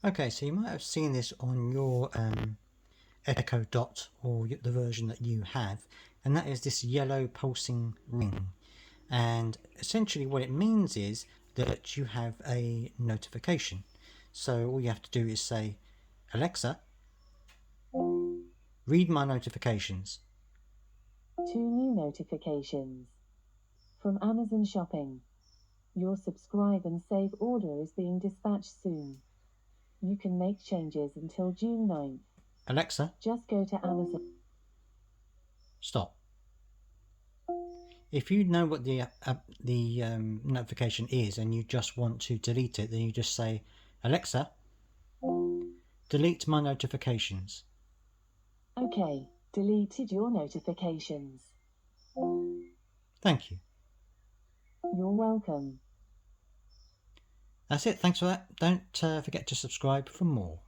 Okay, so you might have seen this on your Echo Dot or the version that you have, and that is this yellow pulsing ring. And essentially what it means is that you have a notification. So all you have to do is say, Alexa, read my notifications. 2 new notifications. From Amazon Shopping. Your subscribe and save order is being dispatched soon. You can make changes until June 9th. Alexa, Just go to Amazon. stop. If you know what the notification is and you just want to delete it, then you just say, Alexa, delete my notifications. Okay, deleted your notifications. Thank you. You're welcome. That's it. Thanks for that. Don't forget to subscribe for more.